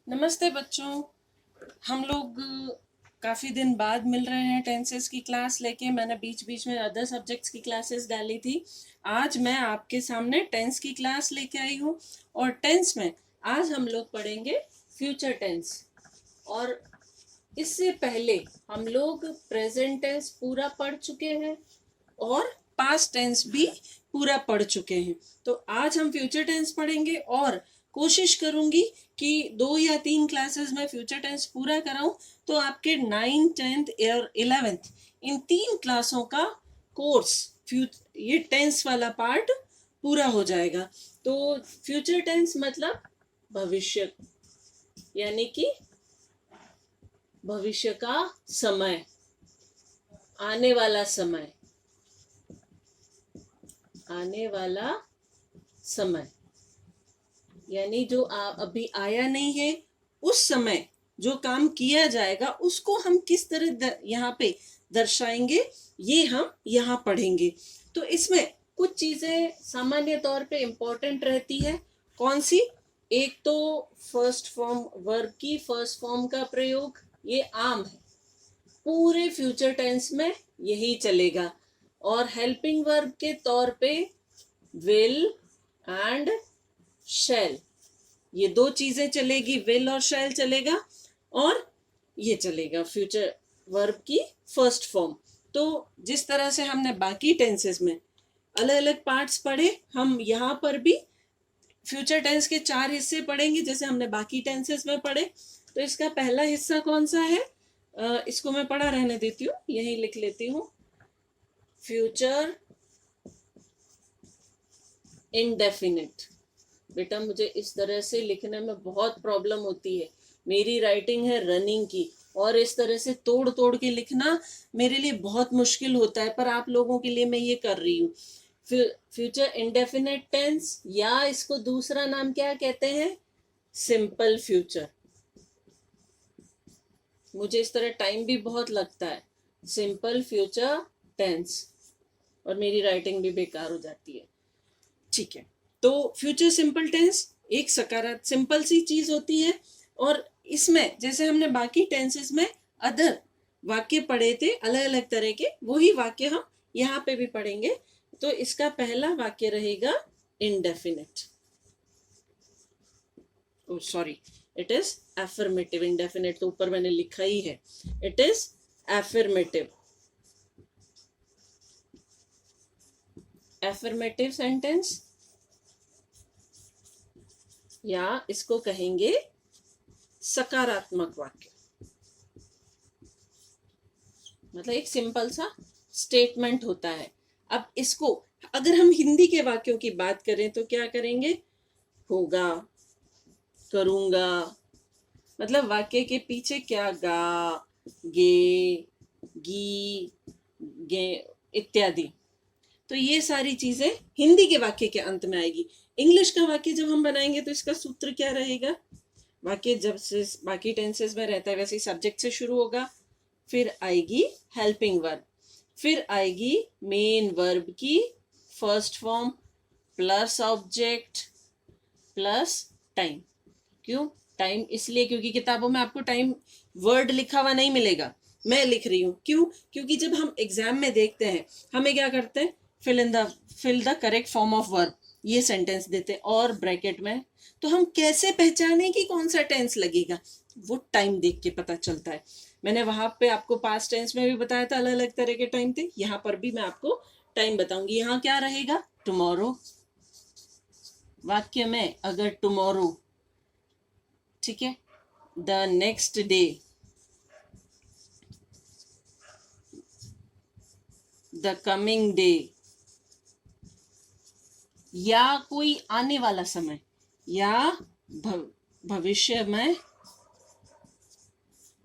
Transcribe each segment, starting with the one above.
नमस्ते बच्चों। हम लोग काफ़ी दिन बाद मिल रहे हैं टेंसेस की क्लास लेके। मैंने बीच बीच में अदर सब्जेक्ट्स की क्लासेस डाली थी। आज मैं आपके सामने टेंस की क्लास लेके आई हूँ और टेंस में आज हम लोग पढ़ेंगे फ्यूचर टेंस। और इससे पहले हम लोग प्रेजेंट टेंस पूरा पढ़ चुके हैं और पास्ट टेंस भी पूरा पढ़ चुके हैं। तो आज हम फ्यूचर टेंस पढ़ेंगे और कोशिश करूंगी कि 2 या 3 क्लासेस में फ्यूचर टेंस पूरा कराऊं तो आपके 9th 10th और 11th इन 3 क्लासों का कोर्स ये टेंस वाला पार्ट पूरा हो जाएगा। तो फ्यूचर टेंस मतलब भविष्य, यानी कि भविष्य का समय, आने वाला समय, आने वाला समय, यानी जो अभी आया नहीं है उस समय जो काम किया जाएगा उसको हम किस तरह यहाँ पे दर्शाएंगे, ये हम यहाँ पढ़ेंगे। तो इसमें कुछ चीजें सामान्य तौर पे इम्पोर्टेंट रहती है। कौन सी? एक तो फर्स्ट फॉर्म वर्ब की फर्स्ट फॉर्म का प्रयोग, ये आम है, पूरे फ्यूचर टेंस में यही चलेगा। और हेल्पिंग वर्ब के तौर पे विल एंड शैल, ये दो चीजें चलेगी, विल और शैल चलेगा और ये चलेगा फ्यूचर वर्ब की फर्स्ट फॉर्म। तो जिस तरह से हमने बाकी टेंसेस में अलग अलग पार्ट्स पढ़े, हम यहाँ पर भी फ्यूचर टेंस के 4 हिस्से पढ़ेंगे जैसे हमने बाकी टेंसेस में पढ़े। तो इसका पहला हिस्सा कौन सा है? इसको मैं पढ़ा रहने देती हूँ, यही लिख लेती हूँ। Future indefinite. बेटा मुझे इस तरह से लिखने में बहुत प्रॉब्लम होती है, मेरी राइटिंग है रनिंग की और इस तरह से तोड़ तोड़ के लिखना मेरे लिए बहुत मुश्किल होता है, पर आप लोगों के लिए मैं ये कर रही हूँ। फ्यूचर इंडेफिनिट टेंस, या इसको दूसरा नाम क्या कहते हैं? Simple future. मुझे इस तरह टाइम भी बहुत लगता है, सिंपल फ्यूचर टेंस, और मेरी राइटिंग भी बेकार हो जाती है। ठीक है, तो फ्यूचर सिंपल टेंस एक सकारात्मक सिंपल सी चीज होती है और इसमें जैसे हमने बाकी टेंसेस में अदर वाक्य पढ़े थे अलग अलग तरह के, वही वाक्य हम यहाँ पे भी पढ़ेंगे। तो इसका पहला वाक्य रहेगा indefinite, sorry it is affirmative. Indefinite तो ऊपर मैंने लिखा ही है, it is affirmative. Affirmative sentence, या इसको कहेंगे सकारात्मक वाक्य, मतलब एक सिंपल सा स्टेटमेंट होता है। अब इसको अगर हम हिंदी के वाक्यों की बात करें तो क्या करेंगे? होगा, करूंगा, मतलब वाक्य के पीछे क्या, गा, गे, गी, गे इत्यादि। तो ये सारी चीजें हिंदी के वाक्य के अंत में आएगी। इंग्लिश का वाक्य जब हम बनाएंगे तो इसका सूत्र क्या रहेगा? वाक्य जब से बाकी टेंसेस में रहता है वैसे ही सब्जेक्ट से शुरू होगा, फिर आएगी हेल्पिंग वर्ब, फिर आएगी मेन वर्ब की first form plus object plus time. क्यों टाइम? इसलिए क्योंकि किताबों में आपको टाइम वर्ड लिखा हुआ नहीं मिलेगा, मैं लिख रही हूँ। क्यों? क्योंकि जब हम एग्जाम में देखते हैं हमें क्या करते हैं, fill the correct form of verb, ये सेंटेंस देते हैं और ब्रैकेट में। तो हम कैसे पहचाने कि कौन सा टेंस लगेगा? वो टाइम देख के पता चलता है। मैंने वहां पे आपको पास्ट टेंस में भी बताया था अलग अलग तरह के टाइम थे, यहाँ पर भी मैं आपको टाइम बताऊंगी। यहाँ क्या रहेगा? टुमारो। वाक्य में अगर टुमारो, ठीक है, the next day, the coming day, या कोई आने वाला समय, या भविष्य में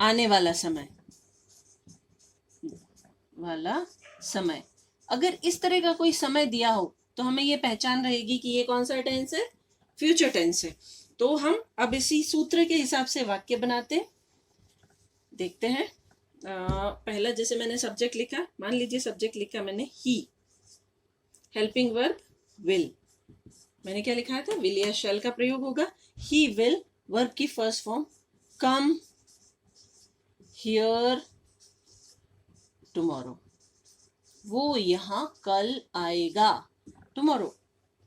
आने वाला समय, अगर इस तरह का कोई समय दिया हो तो हमें ये पहचान रहेगी कि ये कौन सा टेंस है? फ्यूचर टेंस है। तो हम अब इसी सूत्र के हिसाब से वाक्य बनाते देखते हैं। पहला जैसे मैंने सब्जेक्ट लिखा, मान लीजिए सब्जेक्ट लिखा मैंने ही, हेल्पिंग वर्ब विल, मैंने क्या लिखा था? विल या शैल का प्रयोग होगा। ही विल वर्ब की first form come here tomorrow, वो यहाँ कल आएगा। टुमारो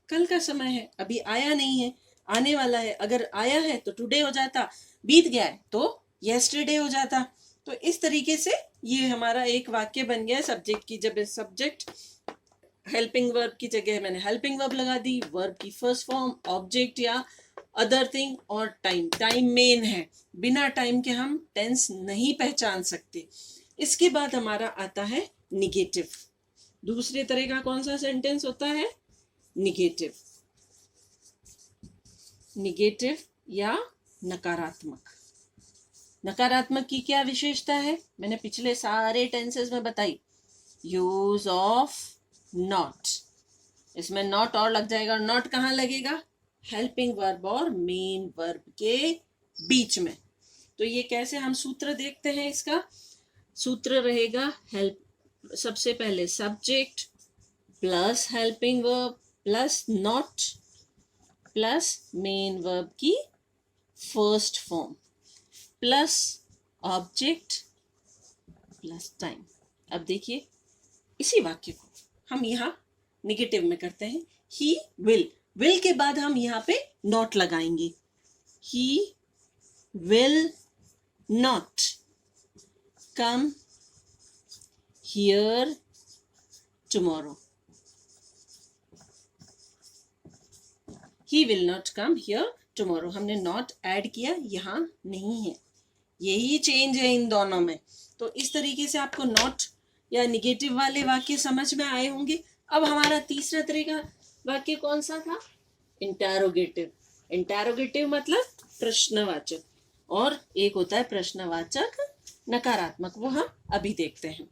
कल का समय है, अभी आया नहीं है, आने वाला है। अगर आया है तो टुडे हो जाता, बीत गया है तो येस्टरडे हो जाता। तो इस तरीके से ये हमारा एक वाक्य बन गया सब्जेक्ट की। जब सब्जेक्ट हेल्पिंग वर्ब की जगह मैंने हेल्पिंग वर्ब लगा दी, वर्ब की फर्स्ट फॉर्म ऑब्जेक्ट या अदर थिंग, और टाइम, टाइम मेन है, बिना टाइम के हम टेंस नहीं पहचान सकते। इसके बाद हमारा आता है निगेटिव। दूसरे तरह का कौन सा सेंटेंस होता है? निगेटिव। निगेटिव या नकारात्मक। नकारात्मक की क्या विशेषता है? मैंने पिछले सारे टेंसेस में बताई। यूज ऑफ नॉट, इसमें नॉट और लग जाएगा। नॉट कहाँ लगेगा? हेल्पिंग वर्ब और मेन वर्ब के बीच में। तो ये कैसे हम सूत्र देखते हैं? इसका सूत्र रहेगा हेल्प, सबसे पहले subject plus helping verb plus not plus main verb की first form plus object plus time. अब देखिए इसी वाक्य को हम यहाँ निगेटिव में करते हैं। ही विल, विल के बाद हम यहाँ पे नॉट लगाएंगे। ही will not come here tomorrow. He will not come here tomorrow. हमने नॉट ऐड किया, यहाँ नहीं है, यही चेंज है इन दोनों में। तो इस तरीके से आपको नॉट या निगेटिव वाले वाक्य समझ में आए होंगे। अब हमारा तीसरा तरह का वाक्य कौन सा था? इंटरोगेटिव। इंटरोगेटिव मतलब प्रश्नवाचक, और एक होता है प्रश्नवाचक नकारात्मक, वो हम अभी देखते हैं।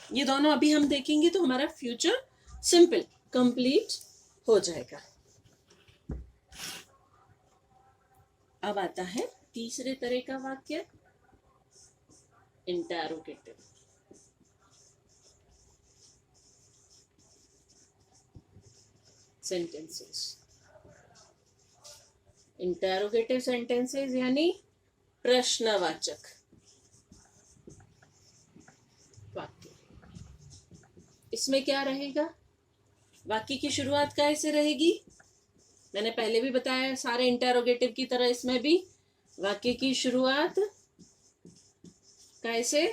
ये दोनों अभी हम देखेंगे तो हमारा फ्यूचर सिंपल कंप्लीट हो जाएगा। अब आता है तीसरे तरह का वाक्य, इंटरोगेटिव। सेंटेंसेस, इंटरोगेटिव सेंटेंसेस यानी प्रश्नवाचक वाक्य। इसमें क्या रहेगा? वाक्य की शुरुआत कैसे रहेगी? मैंने पहले भी बताया, सारे इंटरोगेटिव की तरह इसमें भी वाक्य की शुरुआत कैसे?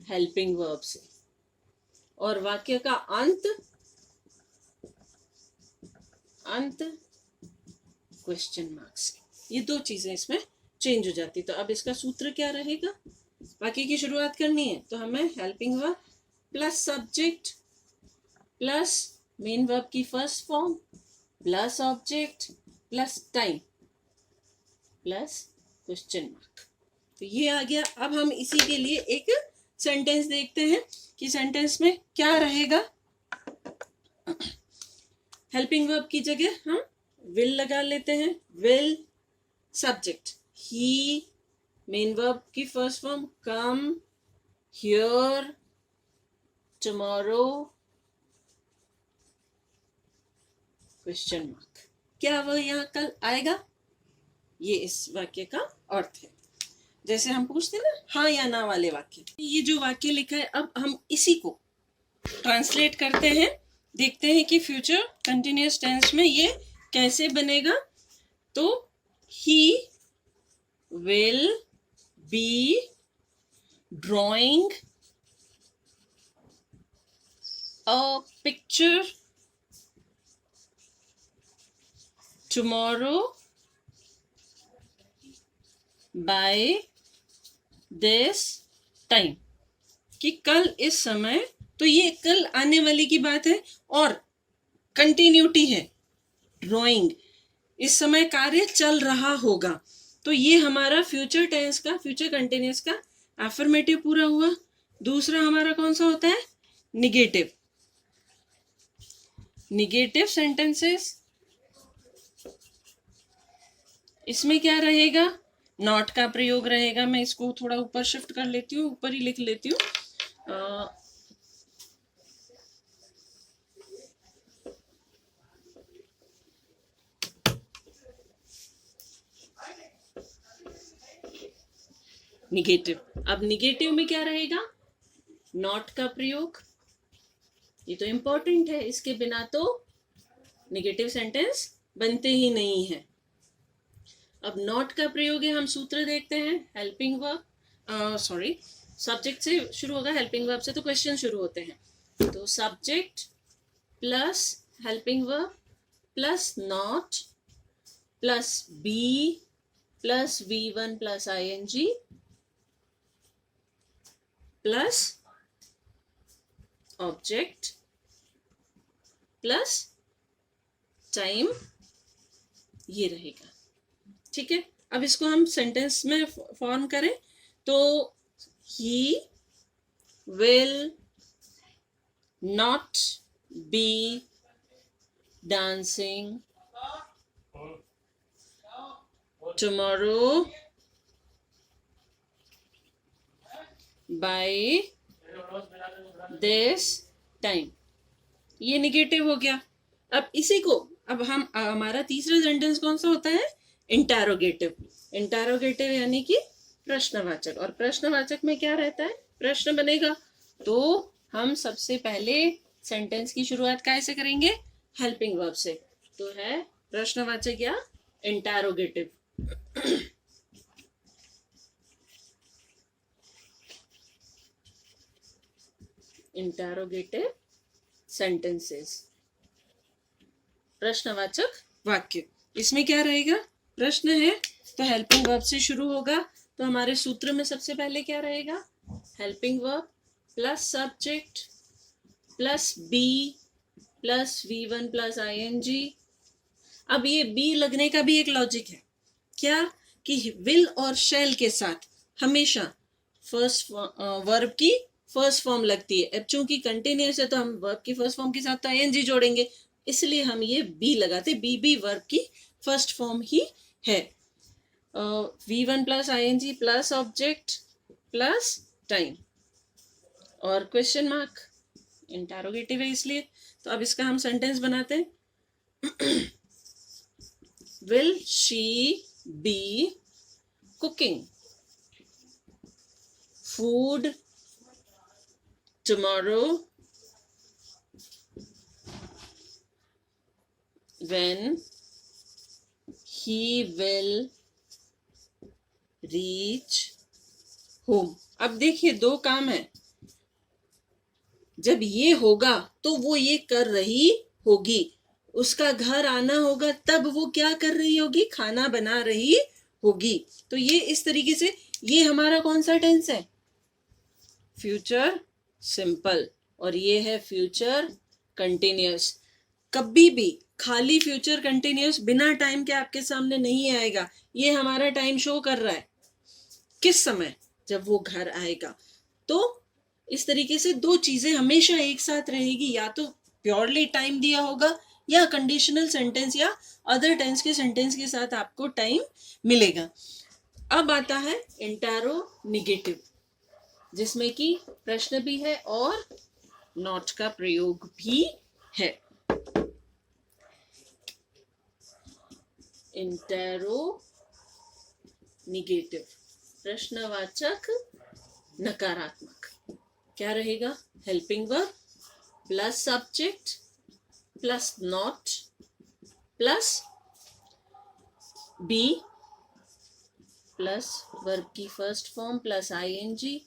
हेल्पिंग वर्ब से, और वाक्य का अंत क्वेश्चन मार्क से। ये दो चीजें इसमें चेंज हो जाती। तो अब इसका सूत्र क्या रहेगा? वाक्य की शुरुआत करनी है तो हमें helping verb plus subject plus main verb की first form plus object plus time plus question mark. तो ये आ गया। अब हम इसी के लिए एक सेंटेंस देखते हैं कि सेंटेंस में क्या रहेगा। हेल्पिंग वर्ब की जगह हम विल लगा लेते हैं। Will subject, he main verb की first form come here tomorrow question mark. क्या वह यहाँ कल आएगा? ये इस वाक्य का अर्थ है। जैसे हम पूछते ना हाँ या ना वाले वाक्य, ये जो वाक्य लिखा है अब हम इसी को ट्रांसलेट करते हैं, देखते हैं कि फ्यूचर कंटिन्यूअस टेंस में ये कैसे बनेगा। तो he will be drawing a picture tomorrow by this time, कि कल इस समय। तो ये कल आने वाली की बात है और कंटिन्यूटी है। ड्राइंग, इस समय कार्य चल रहा होगा। तो ये हमारा फ्यूचर टेंस का, फ्यूचर कंटिन्यूअस का एफर्मेटिव पूरा हुआ। दूसरा हमारा कौन सा होता है? निगेटिव। निगेटिव सेंटेंसेस, इसमें क्या रहेगा? नॉट का प्रयोग रहेगा। मैं इसको थोड़ा ऊपर शिफ्ट कर लेती हूँ, ऊपर ही लिख लेती हूँ। निगेटिव। अब निगेटिव में क्या रहेगा? नॉट का प्रयोग। ये तो इंपॉर्टेंट है, इसके बिना तो निगेटिव सेंटेंस बनते ही नहीं है। अब नॉट का प्रयोग है, हम सूत्र देखते हैं। हेल्पिंग वर्ब, सॉरी, सब्जेक्ट से शुरू होगा, हेल्पिंग वर्ब से तो क्वेश्चन शुरू होते हैं। तो subject plus helping verb plus not plus be plus V1 plus ING plus object plus time, ये रहेगा। ठीक है, अब इसको हम सेंटेंस में फॉर्म करें तो he will not be dancing tomorrow by this time. ये निगेटिव हो गया। अब इसी को अब हम हमारा तीसरा सेंटेंस कौन सा होता है? इंटरोगेटिव। इंटरोगेटिव यानी कि प्रश्नवाचक। और प्रश्नवाचक में क्या रहता है? प्रश्न बनेगा। तो हम सबसे पहले सेंटेंस की शुरुआत कैसे करेंगे? हेल्पिंग वर्ब से। तो है प्रश्नवाचक या इंटरोगेटिव। इंटरोगेटिव सेंटेंसेस, प्रश्नवाचक वाक्य। इसमें क्या रहेगा? प्रश्न है तो हेल्पिंग वर्ब से शुरू होगा। तो हमारे सूत्र में सबसे पहले क्या रहेगा? Helping verb plus subject plus be plus V1 plus ING। अब ये बी लगने का भी एक लॉजिक है। क्या? कि विल और शैल के साथ हमेशा फर्स्ट वर्ब की फर्स्ट फॉर्म लगती है। अब चूंकि कंटिन्यूस है तो हम वर्ब की फर्स्ट फॉर्म के साथ तो ING जोड़ेंगे, इसलिए हम ये बी लगाते। बी वर्ब की फर्स्ट फॉर्म ही है। V1 plus ING plus object plus time और क्वेश्चन मार्क, इंटरोगेटिव है इसलिए। तो अब इसका हम सेंटेंस बनाते हैं। Will she be cooking food tomorrow when he will reach home। अब देखिए दो काम है। जब ये होगा तो वो ये कर रही होगी, उसका घर आना होगा तब वो क्या कर रही होगी? खाना बना रही होगी। तो ये इस तरीके से, ये हमारा कौन सा टेंस है? Future simple. और ये है फ्यूचर कंटिन्यूअस। कभी भी खाली फ्यूचर कंटिन्यूअस बिना टाइम के आपके सामने नहीं आएगा। ये हमारा टाइम शो कर रहा है किस समय? जब वो घर आएगा। तो इस तरीके से दो चीजें हमेशा एक साथ रहेगी, या तो प्योरली टाइम दिया होगा या कंडीशनल सेंटेंस या अदर टेंस के सेंटेंस के साथ आपको टाइम मिलेगा। अब आता है इंटरोगेटिव, जिसमें कि प्रश्न भी है और नॉट का प्रयोग भी है। इंटरोगेटिव प्रश्नवाचक नकारात्मक क्या रहेगा? Helping verb plus subject plus not plus be plus verb की first form plus ING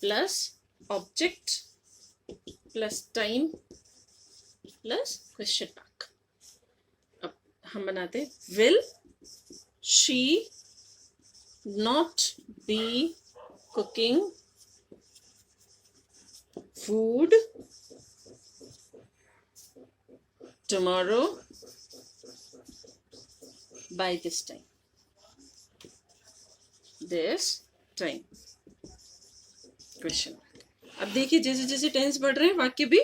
plus object plus time plus question mark. अब हम बनाते will she not be cooking food tomorrow by this time। Question. अब देखिए जैसे जैसे tense बढ़ रहे हैं वाक्य भी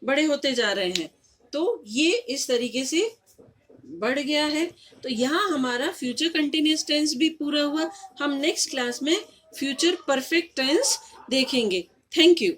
बड़े होते जा रहे हैं। तो ये इस तरीके से बढ़ गया है। तो यहाँ हमारा फ्यूचर कंटिन्यूअस टेंस भी पूरा हुआ। हम नेक्स्ट क्लास में फ्यूचर परफेक्ट टेंस देखेंगे। Thank you.